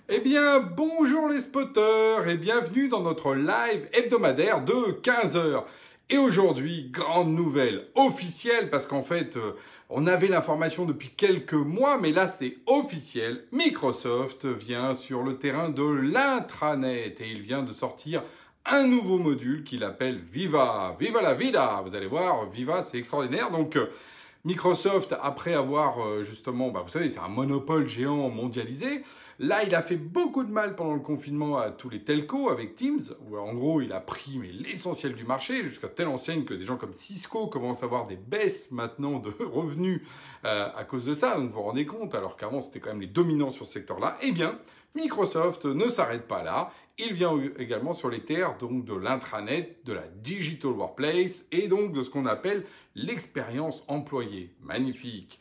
Eh bien, bonjour les spotters et bienvenue dans notre live hebdomadaire de 15 heures. Et aujourd'hui, grande nouvelle officielle parce qu'en fait, on avait l'information depuis quelques mois, mais là c'est officiel. Microsoft vient sur le terrain de l'intranet et il vient de sortir un nouveau module qu'il appelle Viva. Viva la vida! Vous allez voir, Viva c'est extraordinaire. Donc, Microsoft, après avoir justement, vous savez, c'est un monopole géant mondialisé. Là, il a fait beaucoup de mal pendant le confinement à tous les telcos avec Teams, où en gros, il a pris l'essentiel du marché, jusqu'à telle enseigne que des gens comme Cisco commencent à avoir des baisses maintenant de revenus à cause de ça. Donc vous vous rendez compte, alors qu'avant, c'était quand même les dominants sur ce secteur-là. Eh bien, Microsoft ne s'arrête pas là. Il vient également sur les terres donc de l'intranet, de la digital workplace et donc de ce qu'on appelle l'expérience employée. Magnifique.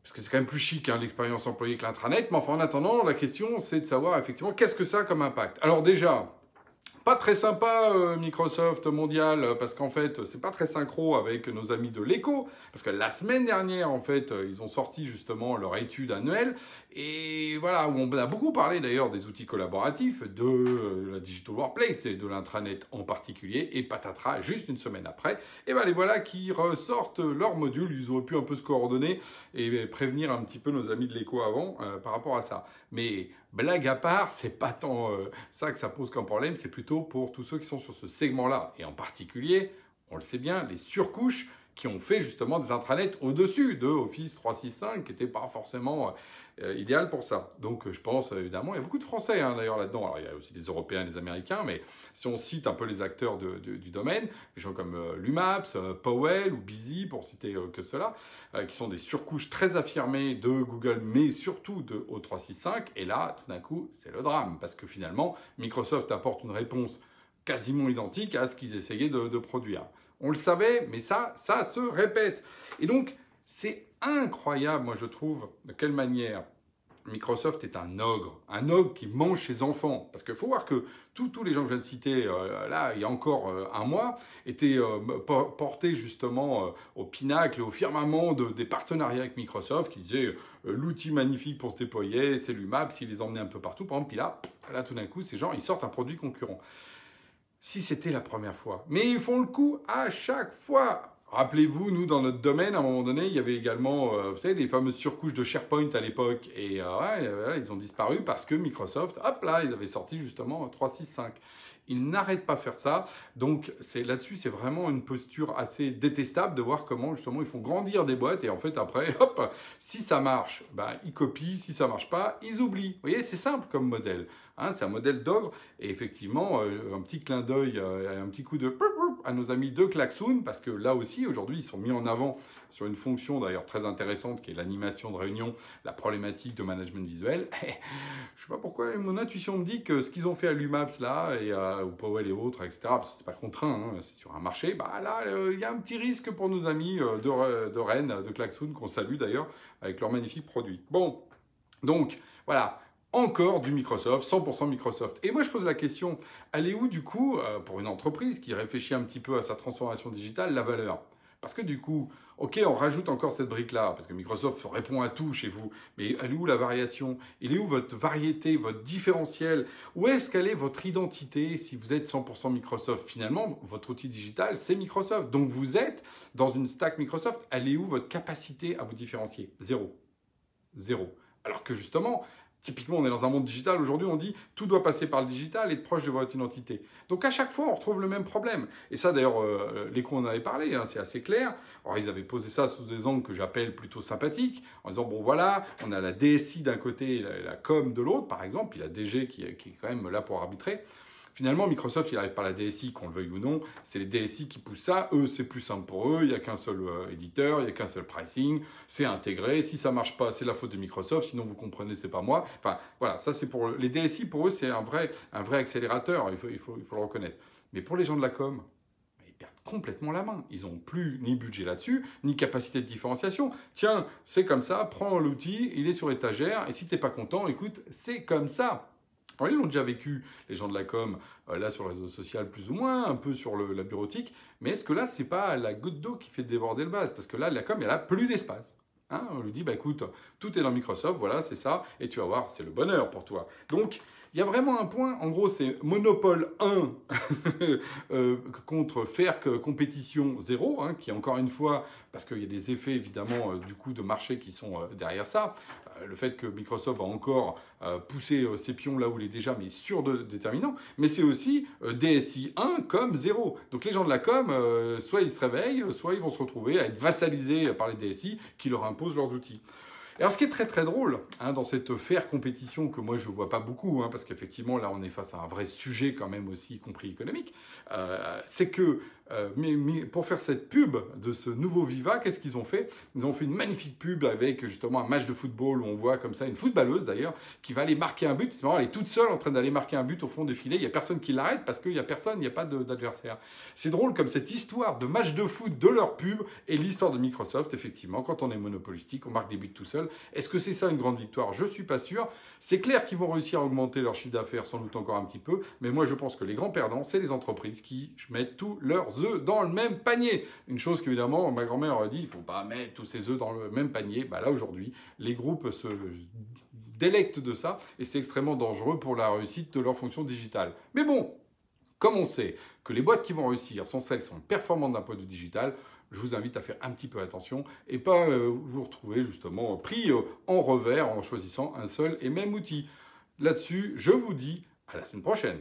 Parce que c'est quand même plus chic l'expérience employée que l'intranet. Mais enfin, en attendant, la question, c'est de savoir effectivement qu'est-ce que ça a comme impact. Alors déjà, pas très sympa Microsoft mondial, parce qu'en fait, c'est pas très synchro avec nos amis de l'Echo, parce que la semaine dernière, en fait, ils ont sorti justement leur étude annuelle, et voilà, où on a beaucoup parlé d'ailleurs des outils collaboratifs, de la Digital Workplace et de l'intranet en particulier, et patatras, juste une semaine après, et ben les voilà qui ressortent leur module, ils auraient pu un peu se coordonner et prévenir un petit peu nos amis de l'Echo avant par rapport à ça. Mais blague à part, c'est pas tant ça que ça pose comme problème, c'est plutôt pour tous ceux qui sont sur ce segment-là, et en particulier, on le sait bien, les surcouches qui ont fait justement des intranets au-dessus de Office 365, qui n'étaient pas forcément idéal pour ça. Donc je pense évidemment, il y a beaucoup de Français d'ailleurs là-dedans, alors il y a aussi des Européens et des Américains, mais si on cite un peu les acteurs du domaine, des gens comme Lumaps, Powell ou Busy, pour citer que ceux-là, qui sont des surcouches très affirmées de Google, mais surtout de O365, et là, tout d'un coup, c'est le drame, parce que finalement, Microsoft apporte une réponse quasiment identique à ce qu'ils essayaient de produire. On le savait, mais ça se répète. Et donc, c'est incroyable, moi je trouve, de quelle manière Microsoft est un ogre qui mange ses enfants. Parce qu'il faut voir que tous les gens que je viens de citer, là, il y a encore un mois, étaient portés justement au pinacle, au firmament des partenariats avec Microsoft, qui disaient l'outil magnifique pour se déployer, c'est l'UMAP, s'ils les emmenaient un peu partout. Par exemple, puis là, tout d'un coup, ces gens, ils sortent un produit concurrent. Si c'était la première fois. Mais ils font le coup à chaque fois. Rappelez-vous, nous, dans notre domaine, à un moment donné, il y avait également, vous savez, les fameuses surcouches de SharePoint à l'époque. Et ils ont disparu parce que Microsoft, hop là, ils avaient sorti justement 365. Ils n'arrêtent pas de faire ça. Donc, là-dessus, c'est vraiment une posture assez détestable de voir comment, justement, ils font grandir des boîtes. Et en fait, après, hop, si ça marche, ils copient. Si ça marche pas, ils oublient. Vous voyez, c'est simple comme modèle. C'est un modèle d'ogre. Et effectivement, un petit clin d'œil, un petit coup de à nos amis de Klaxoon, parce que là aussi, aujourd'hui, ils sont mis en avant sur une fonction d'ailleurs très intéressante qui est l'animation de réunion, la problématique de management visuel. Je ne sais pas pourquoi, mon intuition me dit que ce qu'ils ont fait à l'UMAPS là, et ou Powell et autres, etc., parce que c'est pas contraint, c'est sur un marché, là, il y a un petit risque pour nos amis de Rennes, de Klaxoon, qu'on salue d'ailleurs, avec leurs magnifiques produits. Bon, donc, voilà. Encore du Microsoft, 100% Microsoft. Et moi, je pose la question, elle est où, du coup, pour une entreprise qui réfléchit un petit peu à sa transformation digitale, la valeur? Parce que du coup, ok, on rajoute encore cette brique-là, parce que Microsoft répond à tout chez vous, mais elle est où la variation? Elle est où votre variété, votre différentiel? Où est-ce qu'elle est votre identité si vous êtes 100% Microsoft? Finalement, votre outil digital, c'est Microsoft. Donc vous êtes dans une stack Microsoft. Elle est où votre capacité à vous différencier? Zéro. Zéro. Alors que justement, typiquement, on est dans un monde digital. Aujourd'hui, on dit tout doit passer par le digital et être proche de votre identité. Donc, à chaque fois, on retrouve le même problème. Et ça, d'ailleurs, l'Écho en avait parlé, c'est assez clair. Alors, ils avaient posé ça sous des angles que j'appelle plutôt sympathiques, en disant, bon, voilà, on a la DSI d'un côté et la com de l'autre, par exemple, puis la DG qui est quand même là pour arbitrer. Finalement, Microsoft, il n'arrive pas à la DSI, qu'on le veuille ou non. C'est les DSI qui poussent ça. Eux, c'est plus simple pour eux. Il n'y a qu'un seul éditeur, il n'y a qu'un seul pricing. C'est intégré. Si ça ne marche pas, c'est la faute de Microsoft. Sinon, vous comprenez, c'est pas moi. Enfin, voilà, ça, c'est pour les DSI. Pour eux, c'est un vrai accélérateur. Il faut le reconnaître. Mais pour les gens de la com, ils perdent complètement la main. Ils n'ont plus ni budget là-dessus, ni capacité de différenciation. Tiens, c'est comme ça. Prends l'outil, il est sur étagère. Et si tu n'es pas content, écoute, c'est comme ça. Alors, ils l'ont déjà vécu, les gens de la com, là sur le réseau social plus ou moins, un peu sur la bureautique, mais est-ce que là, c'est pas la goutte d'eau qui fait déborder le vase? Parce que là, la com, elle a plus d'espace. Hein, on lui dit, bah écoute, tout est dans Microsoft, voilà, c'est ça, et tu vas voir, c'est le bonheur pour toi. Donc, il y a vraiment un point, en gros, c'est monopole 1 contre faire compétition 0, hein, qui encore une fois, parce qu'il y a des effets évidemment du coup de marché qui sont derrière ça, le fait que Microsoft va encore pousser ses pions là où il est déjà, mais déterminant, mais c'est aussi DSI 1 comme 0. Donc les gens de la com, soit ils se réveillent, soit ils vont se retrouver à être vassalisés par les DSI qui leur imposent leurs outils. Alors, ce qui est très très drôle hein, dans cette faire compétition que moi je ne vois pas beaucoup, hein, parce qu'effectivement là on est face à un vrai sujet quand même aussi, y compris économique, c'est que pour faire cette pub de ce nouveau Viva, qu'est-ce qu'ils ont fait? Ils ont fait une magnifique pub avec justement un match de football où on voit comme ça une footballeuse d'ailleurs qui va aller marquer un but. C'est marrant, elle est toute seule en train d'aller marquer un but au fond des filets. Il n'y a personne qui l'arrête parce qu'il n'y a personne, il n'y a pas d'adversaire. C'est drôle comme cette histoire de match de foot de leur pub et l'histoire de Microsoft. Effectivement, quand on est monopolistique, on marque des buts tout seul. Est-ce que c'est ça une grande victoire? Je ne suis pas sûr. C'est clair qu'ils vont réussir à augmenter leur chiffre d'affaires sans doute encore un petit peu, mais moi je pense que les grands perdants, c'est les entreprises qui mettent tous leurs œufs dans le même panier. Une chose qu'évidemment, ma grand-mère aurait dit, il ne faut pas mettre tous ces œufs dans le même panier. Bah là aujourd'hui, les groupes se délectent de ça et c'est extrêmement dangereux pour la réussite de leur fonction digitale. Mais bon, comme on sait que les boîtes qui vont réussir sont celles qui sont performantes d'un point de vue digital, je vous invite à faire un petit peu attention et pas vous retrouver justement pris en revers en choisissant un seul et même outil. Là-dessus, je vous dis à la semaine prochaine.